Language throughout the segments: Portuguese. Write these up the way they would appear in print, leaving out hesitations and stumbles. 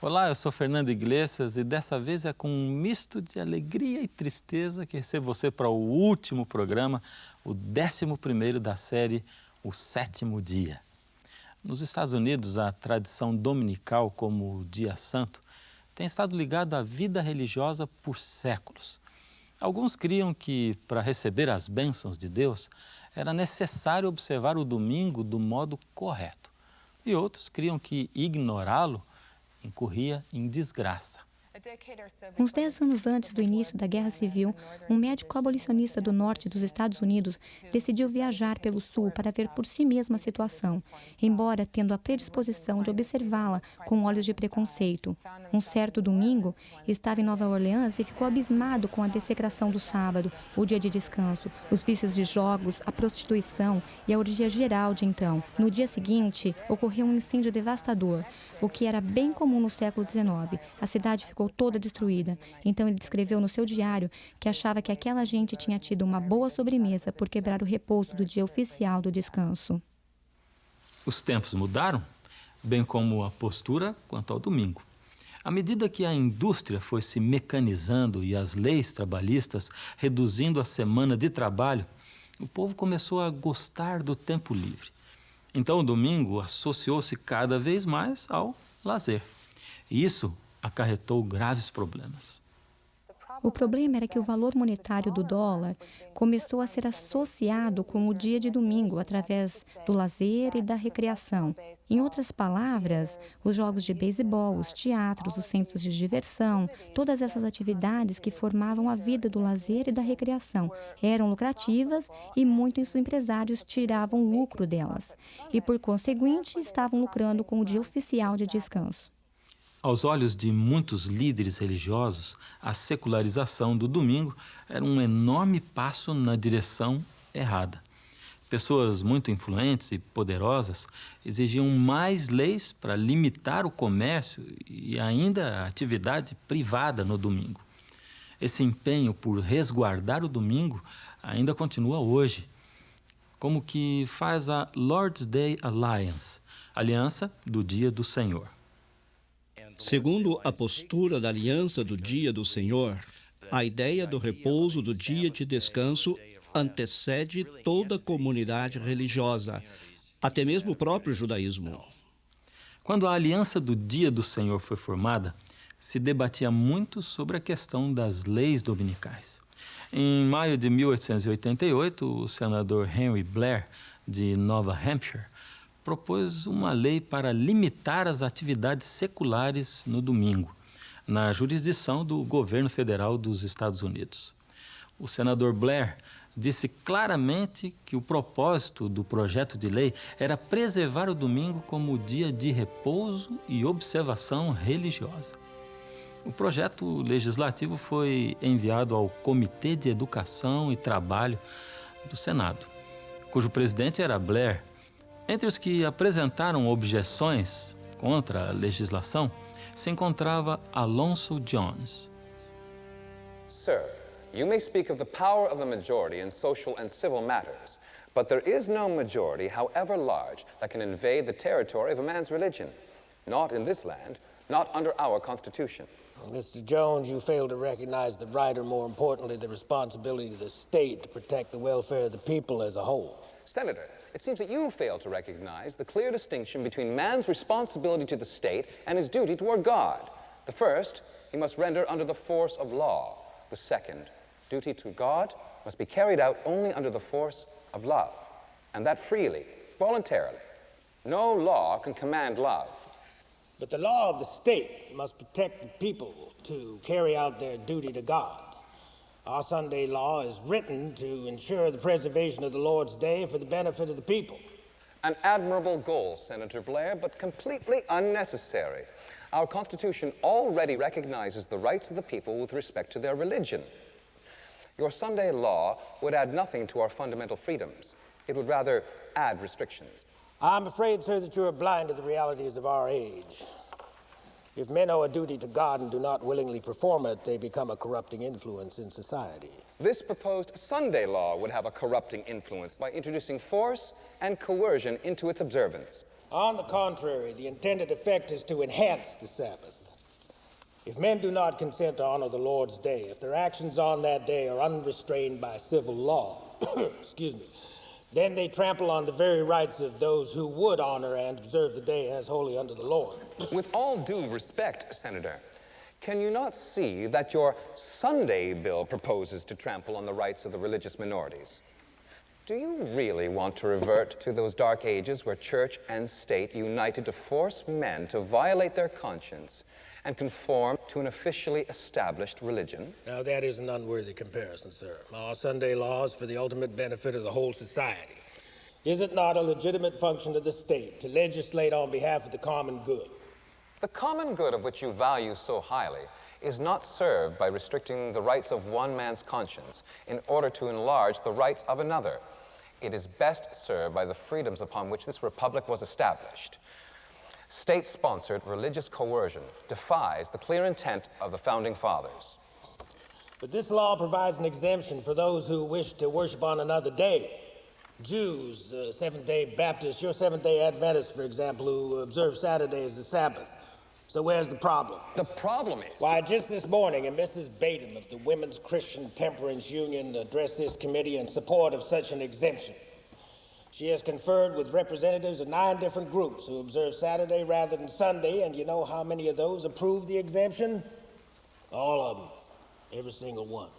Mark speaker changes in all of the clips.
Speaker 1: Olá, eu sou Fernando Iglesias e dessa vez é com um misto de alegria e tristeza que recebo você para o último programa, o 11º da série O Sétimo Dia. Nos Estados Unidos, a tradição dominical como o Dia Santo tem estado ligada à vida religiosa por séculos. Alguns criam que, para receber as bênçãos de Deus, era necessário observar o domingo do modo correto. E outros criam que ignorá-lo incorria em desgraça.
Speaker 2: Uns 10 anos antes do início da Guerra Civil, um médico abolicionista do norte dos Estados Unidos decidiu viajar pelo sul para ver por si mesmo a situação, embora tendo a predisposição de observá-la com olhos de preconceito. Um certo domingo, estava em Nova Orleans e ficou abismado com a desecração do sábado, o dia de descanso, os vícios de jogos, a prostituição e a orgia geral de então. No dia seguinte, ocorreu um incêndio devastador, o que era bem comum no século XIX. A cidade ficou toda destruída. Então ele descreveu no seu diário que achava que aquela gente tinha tido uma boa sobremesa por quebrar o repouso do dia oficial do descanso.
Speaker 1: Os tempos mudaram, bem como a postura quanto ao domingo. À medida que a indústria foi se mecanizando e as leis trabalhistas reduzindo a semana de trabalho, o povo começou a gostar do tempo livre. Então o domingo associou-se cada vez mais ao lazer. E isso acarretou graves problemas.
Speaker 2: O problema era que o valor monetário do dólar começou a ser associado com o dia de domingo através do lazer e da recreação. Em outras palavras, os jogos de beisebol, os teatros, os centros de diversão, todas essas atividades que formavam a vida do lazer e da recreação eram lucrativas e muitos empresários tiravam lucro delas. E, por conseguinte, estavam lucrando com o dia oficial de descanso.
Speaker 1: Aos olhos de muitos líderes religiosos, a secularização do domingo era um enorme passo na direção errada. Pessoas muito influentes e poderosas exigiam mais leis para limitar o comércio e ainda a atividade privada no domingo. Esse empenho por resguardar o domingo ainda continua hoje, como que faz a Lord's Day Alliance, Aliança do Dia do Senhor.
Speaker 3: Segundo a postura da Aliança do Dia do Senhor, a ideia do repouso do dia de descanso antecede toda a comunidade religiosa, até mesmo o próprio judaísmo.
Speaker 1: Quando a Aliança do Dia do Senhor foi formada, se debatia muito sobre a questão das leis dominicais. Em maio de 1888, o senador Henry Blair, de Nova Hampshire, propôs uma lei para limitar as atividades seculares no domingo, na jurisdição do governo federal dos Estados Unidos. O senador Blair disse claramente que o propósito do projeto de lei era preservar o domingo como dia de repouso e observação religiosa. O projeto legislativo foi enviado ao Comitê de Educação e Trabalho do Senado, cujo presidente era Blair. Entre os que apresentaram objeções contra a legislação, se encontrava Alonso Jones.
Speaker 4: Sir, you may speak of the power of the majority in social and civil matters, but there is no majority, however large, that can invade the territory of a man's religion. Not in this land, not under our Constitution.
Speaker 5: Mr. Jones, you fail to recognize the right, or more importantly, the responsibility of the state to protect the welfare of the people as a whole.
Speaker 4: Senator, it seems that you fail to recognize the clear distinction between man's responsibility to the state and his duty toward God. The first, he must render under the force of law. The second, duty to God, must be carried out only under the force of love, and that freely, voluntarily. No law can command love.
Speaker 5: But the law of the state must protect the people to carry out their duty to God. Our Sunday law is written to ensure the preservation of the Lord's Day for the benefit of the people.
Speaker 4: An admirable goal, Senator Blair, but completely unnecessary. Our Constitution already recognizes the rights of the people with respect to their religion. Your Sunday law would add nothing to our fundamental freedoms. It would rather add restrictions.
Speaker 5: I'm afraid, sir, that you are blind to the realities of our age. If men owe a duty to God and do not willingly perform it, they become a corrupting influence in society.
Speaker 4: This proposed Sunday law would have a corrupting influence by introducing force and coercion into its observance.
Speaker 5: On the contrary, the intended effect is to enhance the Sabbath. If men do not consent to honor the Lord's day, if their actions on that day are unrestrained by civil law, excuse me, then they trample on the very rights of those who would honor and observe the day as holy unto the Lord.
Speaker 4: With all due respect, Senator, can you not see that your Sunday bill proposes to trample on the rights of the religious minorities? Do you really want to revert to those dark ages where church and state united to force men to violate their conscience and conform to an officially established religion?
Speaker 5: Now, that is an unworthy comparison, sir. Our Sunday law is for the ultimate benefit of the whole society. Is it not a legitimate function of the state to legislate on behalf of the common good?
Speaker 4: The common good of which you value so highly is not served by restricting the rights of one man's conscience in order to enlarge the rights of another. It is best served by the freedoms upon which this republic was established. State-sponsored religious coercion defies the clear intent of the Founding Fathers.
Speaker 5: But this law provides an exemption for those who wish to worship on another day. Jews, Seventh-day Baptists, your Seventh-day Adventists, for example, who observe Saturday as the Sabbath. So where's the problem?
Speaker 4: The problem is...
Speaker 5: Why, just this morning, a Mrs. Batum of the Women's Christian Temperance Union addressed this committee in support of such an exemption. She has conferred with representatives of 9 different groups who observe Saturday rather than Sunday, and you know how many of those approved the exemption? All of them. Every single one.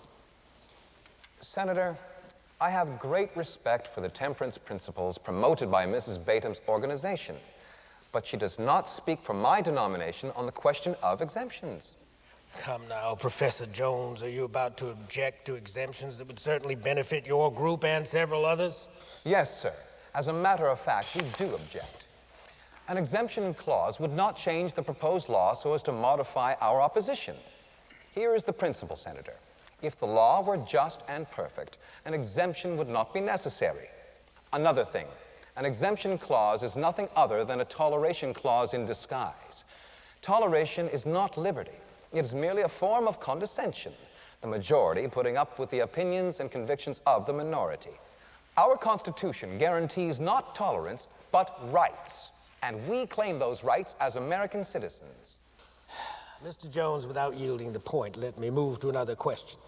Speaker 4: Senator, I have great respect for the temperance principles promoted by Mrs. Batum's organization, but she does not speak for my denomination on the question of exemptions.
Speaker 5: Come now, Professor Jones, are you about to object to exemptions that would certainly benefit your group and several others?
Speaker 4: Yes, sir. As a matter of fact, we do object. An exemption clause would not change the proposed law so as to modify our opposition. Here is the principle, Senator. If the law were just and perfect, an exemption would not be necessary. Another thing, an exemption clause is nothing other than a toleration clause in disguise. Toleration is not liberty. It is merely a form of condescension, the majority putting up with the opinions and convictions of the minority. Our Constitution guarantees not tolerance, but rights, and we claim those rights as American citizens.
Speaker 5: Mr. Jones, without yielding the point, let me move to another question.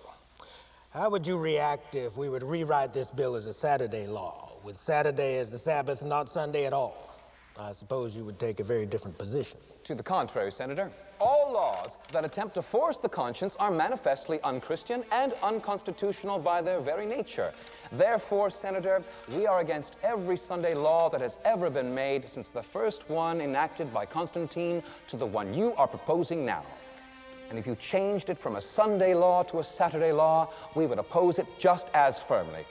Speaker 5: How would you react if we were to rewrite this bill as a Saturday law, with Saturday as the Sabbath and not Sunday at all? I suppose you would take a very different position.
Speaker 4: To the contrary, Senator. All laws that attempt to force the conscience are manifestly unchristian and unconstitutional by their very nature. Therefore, Senator, we are against every Sunday law that has ever been made since the first one enacted by Constantine to the one you are proposing now. And if you changed it from a Sunday law to a Saturday law, we would oppose it just as firmly.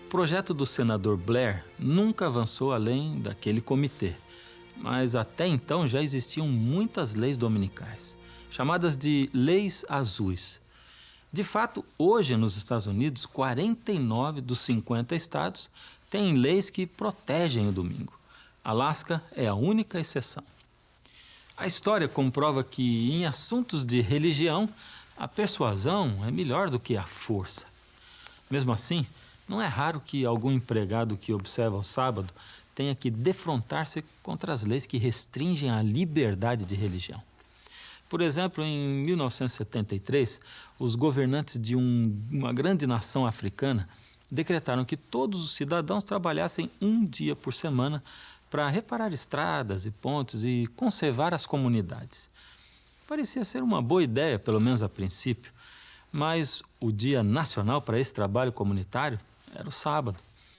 Speaker 1: O projeto do senador Blair nunca avançou além daquele comitê, mas até então já existiam muitas leis dominicais, chamadas de leis azuis. De fato, hoje nos Estados Unidos, 49 dos 50 estados têm leis que protegem o domingo. Alasca é a única exceção. A história comprova que, em assuntos de religião, a persuasão é melhor do que a força. Mesmo assim, não é raro que algum empregado que observa o sábado tenha que defrontar-se contra as leis que restringem a liberdade de religião. Por exemplo, em 1973, os governantes de uma grande nação africana decretaram que todos os cidadãos trabalhassem um dia por semana para reparar estradas e pontes e conservar as comunidades. Parecia ser uma boa ideia, pelo menos a princípio, mas o dia nacional para esse trabalho comunitário era o sábado.